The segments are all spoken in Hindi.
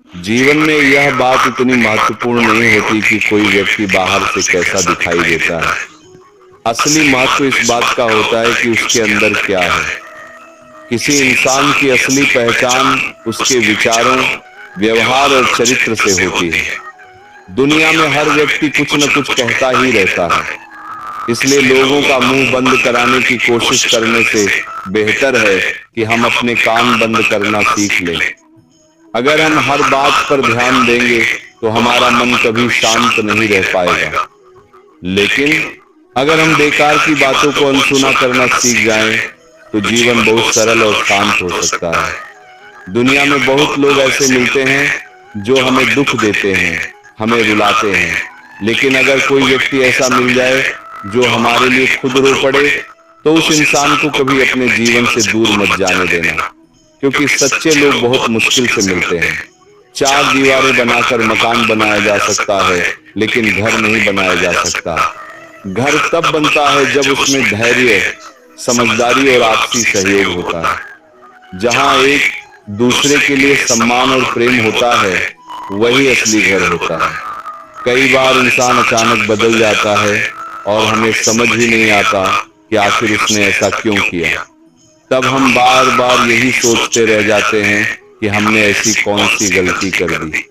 जीवन में यह बात इतनी महत्वपूर्ण नहीं होती कि कोई व्यक्ति बाहर से कैसा दिखाई देता है। असली महत्व इस बात का होता है कि उसके अंदर क्या है। किसी इंसान की असली पहचान उसके विचारों, व्यवहार और चरित्र से होती है। दुनिया में हर व्यक्ति कुछ न कुछ कहता ही रहता है, इसलिए लोगों का मुंह बंद कराने की कोशिश करने से बेहतर है कि हम अपने कान बंद करना सीख लें। अगर हम हर बात पर ध्यान देंगे तो हमारा मन कभी शांत नहीं रह पाएगा। लेकिन अगर हम बेकार की बातों को अनसुना करना सीख जाएं, तो जीवन बहुत सरल और शांत हो सकता है। दुनिया में बहुत लोग ऐसे मिलते हैं जो हमें दुख देते हैं, हमें रुलाते हैं, लेकिन अगर कोई व्यक्ति ऐसा मिल जाए जो हमारे लिए खुद रो पड़े, तो उस इंसान को कभी अपने जीवन से दूर मत जाने देना, क्योंकि सच्चे लोग बहुत मुश्किल से मिलते हैं। चार दीवारें बनाकर मकान बनाया जा सकता है, लेकिन घर नहीं बनाया जा सकता। घर तब बनता है जब उसमें धैर्य, समझदारी और आपसी सहयोग होता है। जहां एक दूसरे के लिए सम्मान और प्रेम होता है, वही असली घर होता है। कई बार इंसान अचानक बदल जाता है और हमें समझ ही नहीं आता कि आखिर उसने ऐसा क्यों किया। तब हम बार बार यही सोचते रह जाते हैं कि हमने ऐसी कौन सी गलती कर दी।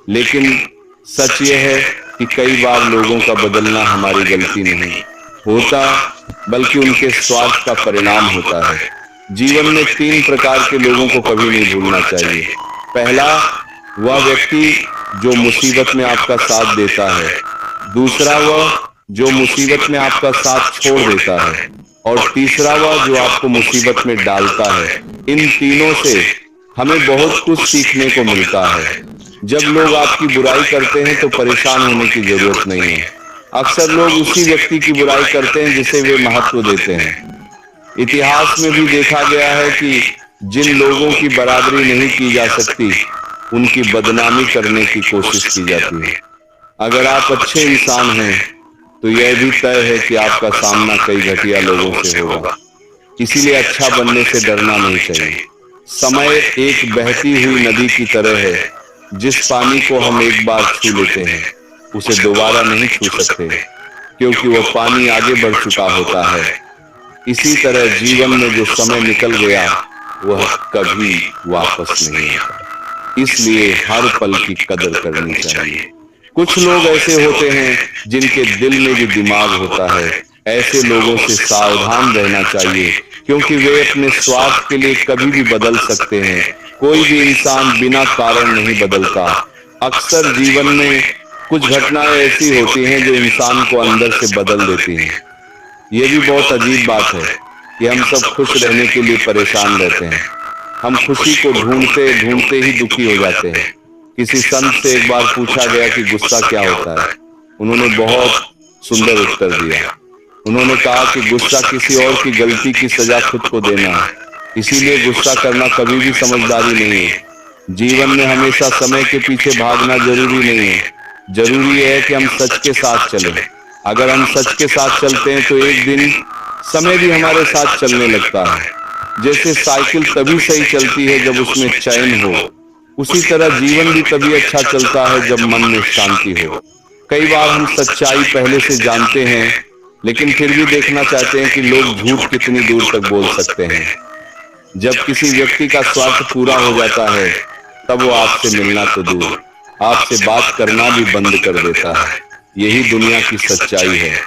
लेकिन सच यह है कि कई बार लोगों का बदलना हमारी गलती नहीं होता, बल्कि उनके स्वार्थ का परिणाम होता है। जीवन में 3 प्रकार के लोगों को कभी नहीं भूलना चाहिए। पहला, वह व्यक्ति जो मुसीबत में आपका साथ देता है। दूसरा, वह जो मुसीबत में आपका साथ छोड़ देता है। और तीसरा, वह जो आपको मुसीबत में डालता है। इन तीनों से हमें बहुत कुछ सीखने को मिलता है। जब लोग आपकी बुराई करते हैं तो परेशान होने की जरूरत नहीं है। अक्सर लोग उसी व्यक्ति की बुराई करते हैं जिसे वे महत्व देते हैं। इतिहास में भी देखा गया है कि जिन लोगों की बराबरी नहीं की जा सकती, उनकी बदनामी करने की कोशिश की जाती है। अगर आप अच्छे इंसान हैं, तो यह भी तय है कि आपका सामना कई घटिया लोगों से होगा। इसीलिए अच्छा बनने से डरना नहीं चाहिए। समय एक बहती हुई नदी की तरह है। जिस पानी को हम एक बार छू लेते हैं, उसे दोबारा नहीं छू सकते, क्योंकि वह पानी आगे बढ़ चुका होता है। इसी तरह जीवन में जो समय निकल गया, वह कभी वापस नहीं आता। इसलिए हर पल की कदर करनी चाहिए। कुछ लोग ऐसे होते हैं जिनके दिल में भी दिमाग होता है। ऐसे लोगों से सावधान रहना चाहिए, क्योंकि वे अपने स्वार्थ के लिए कभी भी बदल सकते हैं। कोई भी इंसान बिना कारण नहीं बदलता। अक्सर जीवन में कुछ घटनाएं ऐसी होती हैं जो इंसान को अंदर से बदल देती हैं। ये भी बहुत अजीब बात है कि हम सब खुश रहने के लिए परेशान रहते हैं। हम खुशी को ढूंढते ढूंढते ही दुखी हो जाते हैं। किसी संत से एक बार पूछा गया कि गुस्सा क्या होता है। उन्होंने बहुत सुंदर उत्तर दिया। उन्होंने कहा कि गुस्सा किसी और की गलती की सजा खुद को देना है। इसीलिए गुस्सा करना कभी भी समझदारी नहीं है। जीवन में हमेशा समय के पीछे भागना जरूरी नहीं है। जरूरी है कि हम सच के साथ चलें। अगर हम सच के साथ चलते हैं तो एक दिन समय भी हमारे साथ चलने लगता है। जैसे साइकिल तभी सही चलती है जब उसमें चैन हो, उसी तरह जीवन भी तभी अच्छा चलता है जब मन में शांति हो। कई बार हम सच्चाई पहले से जानते हैं, लेकिन फिर भी देखना चाहते हैं कि लोग झूठ कितनी दूर तक बोल सकते हैं। जब किसी व्यक्ति का स्वार्थ पूरा हो जाता है, तब वो आपसे मिलना तो दूर, आपसे बात करना भी बंद कर देता है। यही दुनिया की सच्चाई है।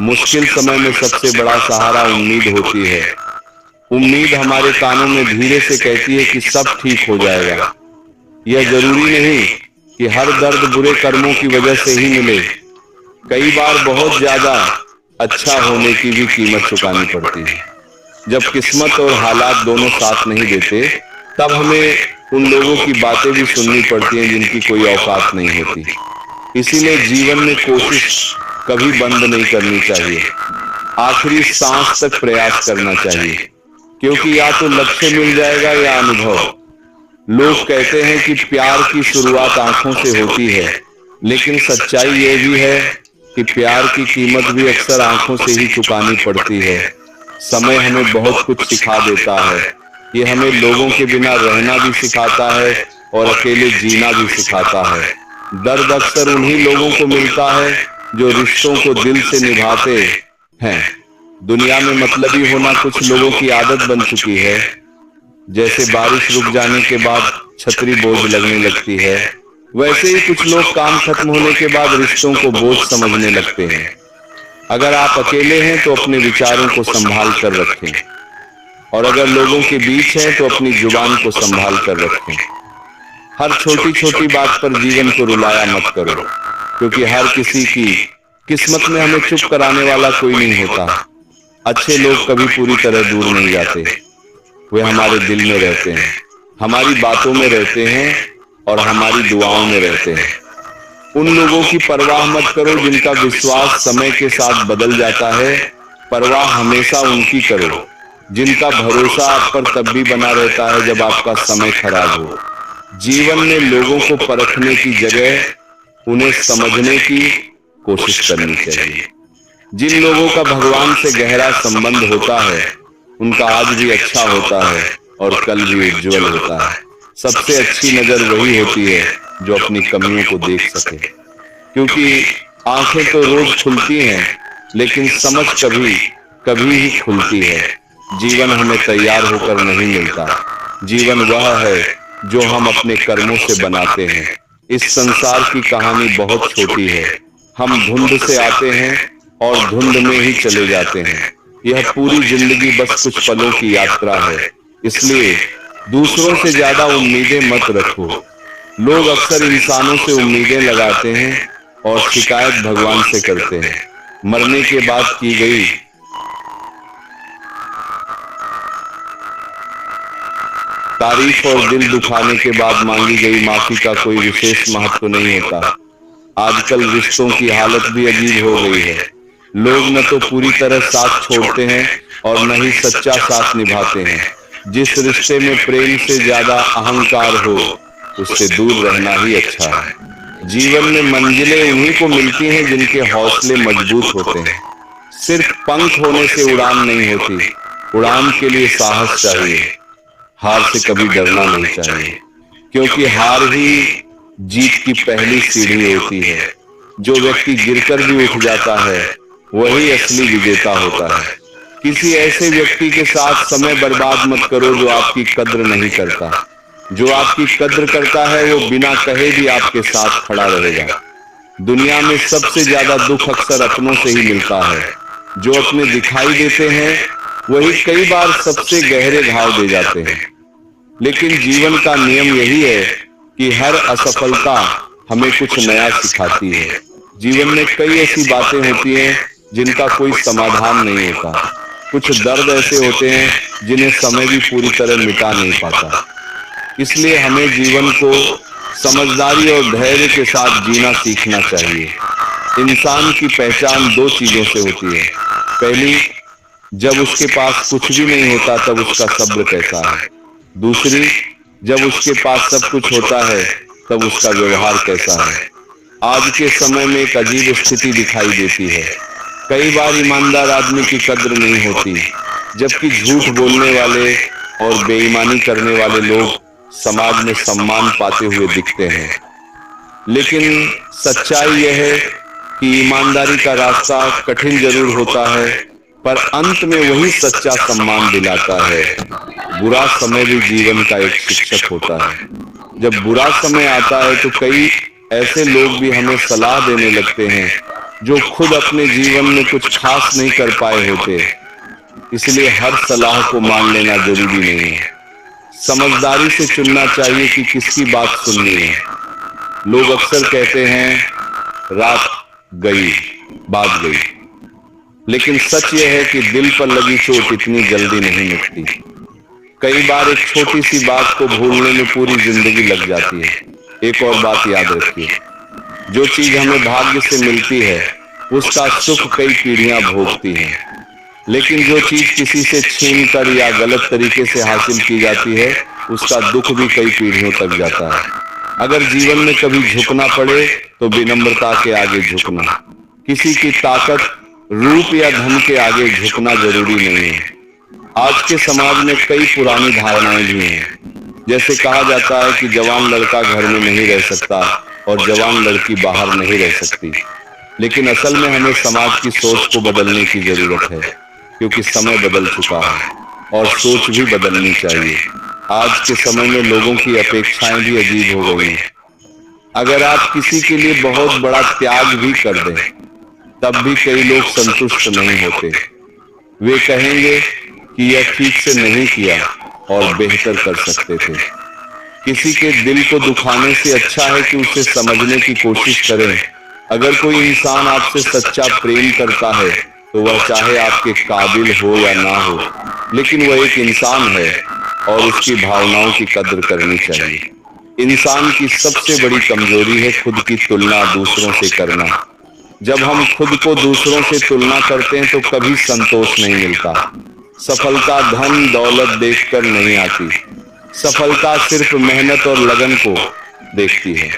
मुश्किल समय में सबसे बड़ा सहारा उम्मीद होती है। उम्मीद हमारे कानों में धीरे से कहती है कि सब ठीक हो जाएगा। यह जरूरी नहीं कि हर दर्द बुरे कर्मों की वजह से ही मिले। कई बार बहुत ज्यादा अच्छा होने की भी कीमत चुकानी पड़ती है। जब किस्मत और हालात दोनों साथ नहीं देते, तब हमें उन लोगों की बातें भी सुननी पड़ती हैं जिनकी कोई औकात नहीं होती। इसीलिए जीवन में कोशिश कभी बंद नहीं करनी चाहिए। आखिरी सांस तक प्रयास करना चाहिए, क्योंकि या तो लक्ष्य मिल जाएगा या अनुभव। लोग कहते हैं कि प्यार की शुरुआत आंखों से होती है, लेकिन सच्चाई ये भी है कि प्यार की कीमत भी अक्सर आंखों से ही चुकानी पड़ती है। समय हमें बहुत कुछ सिखा देता है। ये हमें लोगों के बिना रहना भी सिखाता है और अकेले जीना भी सिखाता है। दर्द अक्सर उन्हीं लोगों को मिलता है जो रिश्तों को दिल से निभाते हैं। दुनिया में मतलबी होना कुछ लोगों की आदत बन चुकी है। जैसे बारिश रुक जाने के बाद छतरी बोझ लगने लगती है, वैसे ही कुछ लोग काम खत्म होने के बाद रिश्तों को बोझ समझने लगते हैं। अगर आप अकेले हैं तो अपने विचारों को संभाल कर रखें, और अगर लोगों के बीच हैं तो अपनी जुबान को संभाल कर रखें। हर छोटी छोटी बात पर जीवन को रुलाया मत करो, क्योंकि हर किसी की किस्मत में हमें चुप कराने वाला कोई नहीं होता। अच्छे लोग कभी पूरी तरह दूर नहीं जाते, वे हमारे दिल में रहते हैं, हमारी बातों में रहते हैं और हमारी दुआओं में रहते हैं। उन लोगों की परवाह मत करो जिनका विश्वास समय के साथ बदल जाता है, परवाह हमेशा उनकी करो जिनका भरोसा आप पर तब भी बना रहता है जब आपका समय खराब हो। जीवन में लोगों को परखने की जगह उन्हें समझने की कोशिश करनी चाहिए। जिन लोगों का भगवान से गहरा संबंध होता है उनका आज भी अच्छा होता है और कल भी उज्जवल होता है। सबसे अच्छी नजर वही होती है जो अपनी कमियों को देख सके, क्योंकि आंखें तो रोज खुलती हैं लेकिन समझ कभी कभी ही खुलती है। जीवन हमें तैयार होकर नहीं मिलता, जीवन वह है जो हम अपने कर्मों से बनाते हैं। इस संसार की कहानी बहुत छोटी है, हम धुंध से आते हैं और धुंध में ही चले जाते हैं। यह पूरी जिंदगी बस कुछ पलों की यात्रा है, इसलिए दूसरों से ज्यादा उम्मीदें मत रखो। लोग अक्सर इंसानों से उम्मीदें लगाते हैं और शिकायत भगवान से करते हैं। मरने के बाद की गई तारीफ और दिल दुखाने के बाद मांगी गई माफी का कोई विशेष महत्व नहीं होता। आजकल रिश्तों की हालत भी अजीब हो गई है। लोग न तो पूरी तरह साथ छोड़ते हैं और न ही सच्चा साथ निभाते हैं। जिस रिश्ते में प्रेम से ज्यादा अहंकार हो उससे दूर रहना ही अच्छा है। जीवन में मंजिलें उन्हीं को मिलती हैं जिनके हौसले मजबूत होते हैं। सिर्फ पंख होने से उड़ान नहीं होती, उड़ान के लिए साहस चाहिए। हार से कभी डरना नहीं चाहिए, क्योंकि हार ही जीत की पहली सीढ़ी होती है। जो व्यक्ति गिरकर भी उठ जाता है वही असली विजेता होता है। किसी ऐसे व्यक्ति के साथ समय बर्बाद मत करो जो आपकी कद्र नहीं करता। जो आपकी कद्र करता है वो बिना कहे भी आपके साथ खड़ा रहेगा। दुनिया में सबसे ज्यादा दुख अक्सर अपनों से ही मिलता है। जो अपने दिखाई देते हैं वही कई बार सबसे गहरे घाव दे जाते हैं। लेकिन जीवन का नियम यही है कि हर असफलता हमें कुछ नया सिखाती है। जीवन में कई ऐसी बातें होती हैं जिनका कोई समाधान नहीं होता। कुछ दर्द ऐसे होते हैं जिन्हें समय भी पूरी तरह मिटा नहीं पाता। इसलिए हमें जीवन को समझदारी और धैर्य के साथ जीना सीखना चाहिए। इंसान की पहचान दो चीजों से होती है। पहली, जब उसके पास कुछ भी नहीं होता तब उसका सब्र कैसा है। दूसरी, जब उसके पास सब कुछ होता है तब उसका व्यवहार कैसा है। आज के समय में एक अजीब स्थिति दिखाई देती है। कई बार ईमानदार आदमी की कद्र नहीं होती, जबकि झूठ बोलने वाले और बेईमानी करने वाले लोग समाज में सम्मान पाते हुए दिखते हैं। लेकिन सच्चाई यह है कि ईमानदारी का रास्ता कठिन जरूर होता है, पर अंत में वही सच्चा सम्मान दिलाता है। बुरा समय भी जीवन का एक शिक्षक होता है। जब बुरा समय आता है तो कई ऐसे लोग भी हमें सलाह देने लगते हैं जो खुद अपने जीवन में कुछ खास नहीं कर पाए होते। इसलिए हर सलाह को मान लेना जरूरी नहीं है। समझदारी से चुनना चाहिए कि किसकी बात सुननी है। लोग अक्सर कहते हैं रात गई बात गई, लेकिन सच यह है कि दिल पर लगी चोट इतनी जल्दी नहीं मिटती। कई बार एक छोटी सी बात को भूलने में पूरी जिंदगी लग जाती है। एक और बात याद रखिए, जो चीज हमें भाग्य से मिलती है उसका सुख कई पीढ़ियां भोगती हैं, लेकिन जो चीज किसी से छीन कर या गलत तरीके से हासिल की जाती है उसका दुख भी कई पीढ़ियों तक जाता है। अगर जीवन में कभी झुकना पड़े तो विनम्रता के आगे झुकना। किसी की ताकत, रूप या धन के आगे झुकना जरूरी नहीं है। आज के समाज में कई पुरानी धारणाएं भी हैं। जैसे कहा जाता है कि जवान लड़का घर में नहीं रह सकता और जवान लड़की बाहर नहीं रह सकती, लेकिन असल में हमें समाज की सोच को बदलने की जरूरत है, क्योंकि समय बदल चुका है और सोच भी बदलनी चाहिए। आज के समय में लोगों की अपेक्षाएं भी अजीब हो गई हैं। अगर आप किसी के लिए बहुत बड़ा त्याग भी कर दें, तब भी कई लोग संतुष्ट नहीं होते। वे कहेंगे कि यह ठीक से नहीं किया और बेहतर कर सकते थे। किसी के दिल को दुखाने से अच्छा है कि उसे समझने की कोशिश करें। अगर कोई इंसान आपसे सच्चा प्रेम करता है तो वह चाहे आपके काबिल हो या ना हो, लेकिन वह एक इंसान है और उसकी भावनाओं की कद्र करनी चाहिए। इंसान की सबसे बड़ी कमजोरी है खुद की तुलना दूसरों से करना। जब हम खुद को दूसरों से तुलना करते हैं तो कभी संतोष नहीं मिलता। सफलता धन दौलत देखकर नहीं आती, सफलता सिर्फ मेहनत और लगन को देखती है।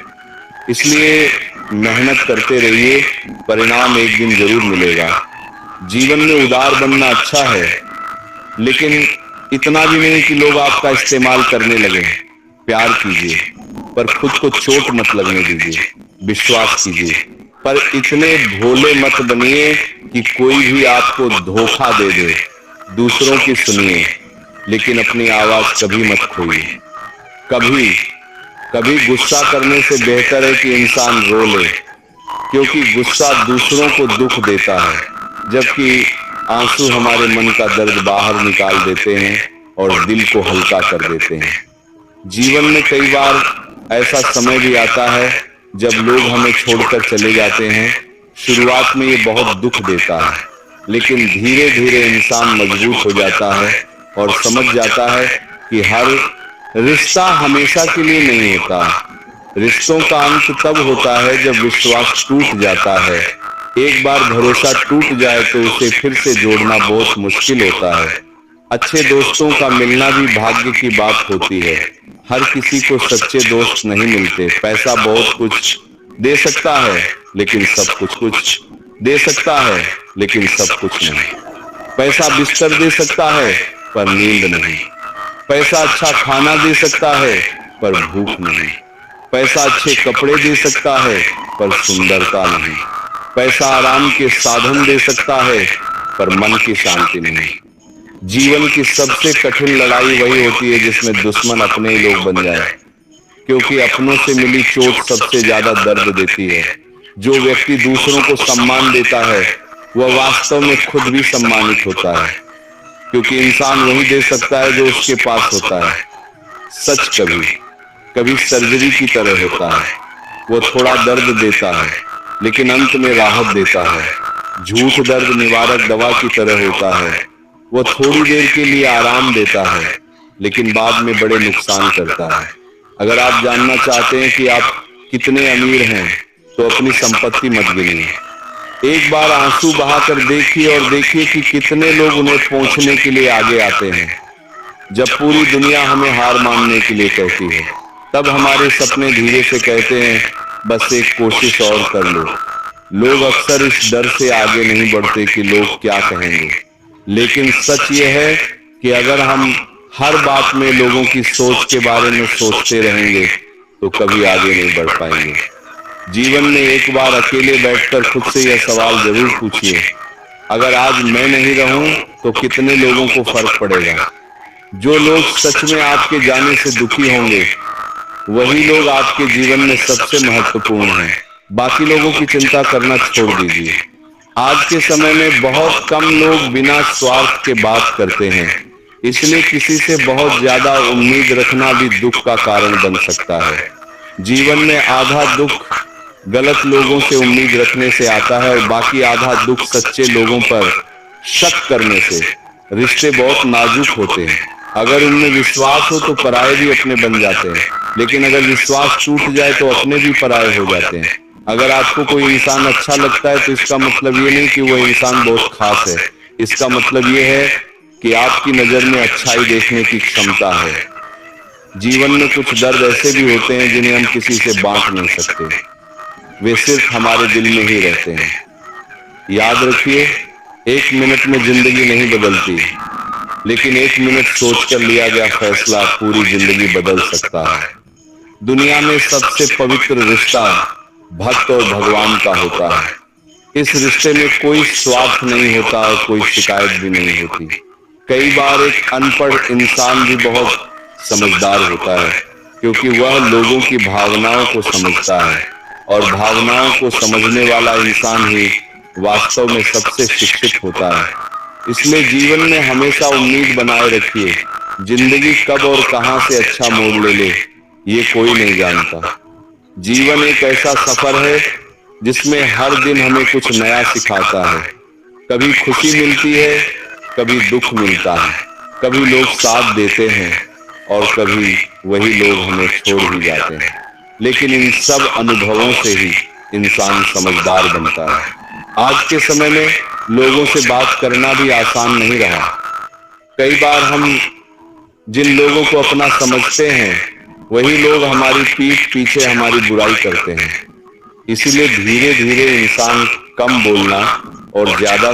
इसलिए मेहनत करते रहिए, परिणाम एक दिन जरूर मिलेगा। जीवन में उदार बनना अच्छा है, लेकिन इतना भी नहीं कि लोग आपका इस्तेमाल करने लगे। प्यार कीजिए पर खुद को चोट मत लगने दीजिए। विश्वास कीजिए पर इतने भोले मत बनिए कि कोई भी आपको धोखा दे दे। दूसरों की सुनिए, लेकिन अपनी आवाज कभी मत खोइए। कभी कभी गुस्सा करने से बेहतर है कि इंसान रो ले, क्योंकि गुस्सा दूसरों को दुख देता है, जबकि आंसू हमारे मन का दर्द बाहर निकाल देते हैं और दिल को हल्का कर देते हैं। जीवन में कई बार ऐसा समय भी आता है जब लोग हमें छोड़कर चले जाते हैं। शुरुआत में ये बहुत दुख देता है, लेकिन धीरे धीरे इंसान मजबूत हो जाता है और समझ जाता है कि हर रिश्ता हमेशा के लिए नहीं होता। रिश्तों का अंत तब होता है जब विश्वास टूट जाता है। एक बार भरोसा टूट जाए तो उसे फिर से जोड़ना बहुत मुश्किल होता है। अच्छे दोस्तों का मिलना भी भाग्य की बात होती है। हर किसी को सच्चे दोस्त नहीं मिलते। पैसा बहुत कुछ दे सकता है, लेकिन सब कुछ दे सकता है, लेकिन सब कुछ नहीं। पैसा बिस्तर दे सकता है पर नींद नहीं। पैसा अच्छा खाना दे सकता है पर भूख नहीं। पैसा अच्छे कपड़े दे सकता है पर सुंदरता नहीं। पैसा आराम के साधन दे सकता है पर मन की शांति नहीं। जीवन की सबसे कठिन लड़ाई वही होती है जिसमें दुश्मन अपने ही लोग बन जाए, क्योंकि अपनों से मिली चोट सबसे ज्यादा दर्द देती है। जो व्यक्ति दूसरों को सम्मान देता है वह वास्तव में खुद भी सम्मानित होता है, क्योंकि इंसान वही दे सकता है जो उसके पास होता है। सच कभी कभी सर्जरी की तरह होता है। वो थोड़ा दर्द देता है, लेकिन अंत में राहत देता है। झूठ दर्द निवारक दवा की तरह होता है। वो थोड़ी देर के लिए आराम देता है, लेकिन बाद में बड़े नुकसान करता है। अगर आप जानना चाहते हैं कि आप कितने अमीर हैं, तो अपनी संपत्ति मत गिनिए। एक बार आंसू बहाकर देखिए और देखिए कि कितने लोग उन्हें पहुंचने के लिए आगे आते हैं। जब पूरी दुनिया हमें हार मानने के लिए कहती है, तब हमारे सपने धीरे से कहते हैं बस एक कोशिश और कर लो। लोग अक्सर इस डर से आगे नहीं बढ़ते कि लोग क्या कहेंगे, लेकिन सच ये है कि अगर हम हर बात में लोगों की सोच के बारे में सोचते रहेंगे तो कभी आगे नहीं बढ़ पाएंगे। जीवन में एक बार अकेले बैठकर खुद से यह सवाल जरूर पूछिए, अगर आज मैं नहीं रहूं तो कितने लोगों को फर्क पड़ेगा। जो लोग सच में आपके जाने से दुखी होंगे वही लोग आपके जीवन में सबसे महत्वपूर्ण हैं। बाकी लोगों की चिंता करना छोड़ दीजिए। आज के समय में बहुत कम लोग बिना स्वार्थ के बात करते हैं, इसलिए किसी से बहुत ज्यादा उम्मीद रखना भी दुख का कारण बन सकता है। जीवन में आधा दुख गलत लोगों से उम्मीद रखने से आता है और बाकी आधा दुख सच्चे लोगों पर शक करने से। रिश्ते बहुत नाजुक होते हैं। अगर उनमें विश्वास हो तो पराये भी अपने बन जाते हैं, लेकिन अगर विश्वास टूट जाए तो अपने भी पराये हो जाते हैं। अगर आपको कोई इंसान अच्छा लगता है तो इसका मतलब ये नहीं कि वह इंसान बहुत खास है। इसका मतलब ये है कि आपकी नजर में अच्छाई देखने की क्षमता है। जीवन में कुछ दर्द ऐसे भी होते हैं जिन्हें हम किसी से बांट नहीं सकते। वे सिर्फ हमारे दिल में ही रहते हैं। याद रखिए, 1 मिनट में जिंदगी नहीं बदलती, लेकिन 1 मिनट सोचकर लिया गया फैसला पूरी जिंदगी बदल सकता है। दुनिया में सबसे पवित्र रिश्ता भक्त और भगवान का होता है। इस रिश्ते में कोई स्वार्थ नहीं होता और कोई शिकायत भी नहीं होती। कई बार एक अनपढ़ इंसान भी बहुत समझदार होता है, क्योंकि वह लोगों की भावनाओं को समझता है, और भावनाओं को समझने वाला इंसान ही वास्तव में सबसे शिक्षित होता है। इसलिए जीवन में हमेशा उम्मीद बनाए रखिए। जिंदगी कब और कहां से अच्छा मोड़ ले ले, ये कोई नहीं जानता। जीवन एक ऐसा सफर है जिसमें हर दिन हमें कुछ नया सिखाता है। कभी खुशी मिलती है, कभी दुख मिलता है, कभी लोग साथ देते हैं और कभी वही लोग हमें छोड़ ही जाते हैं। लेकिन इन सब अनुभवों से ही इंसान समझदार बनता है। आज के समय में लोगों से बात करना भी आसान नहीं रहा। कई बार हम जिन लोगों को अपना समझते हैं, वही लोग हमारी पीठ पीछे हमारी बुराई करते हैं। इसीलिए धीरे धीरे इंसान कम बोलना और ज्यादा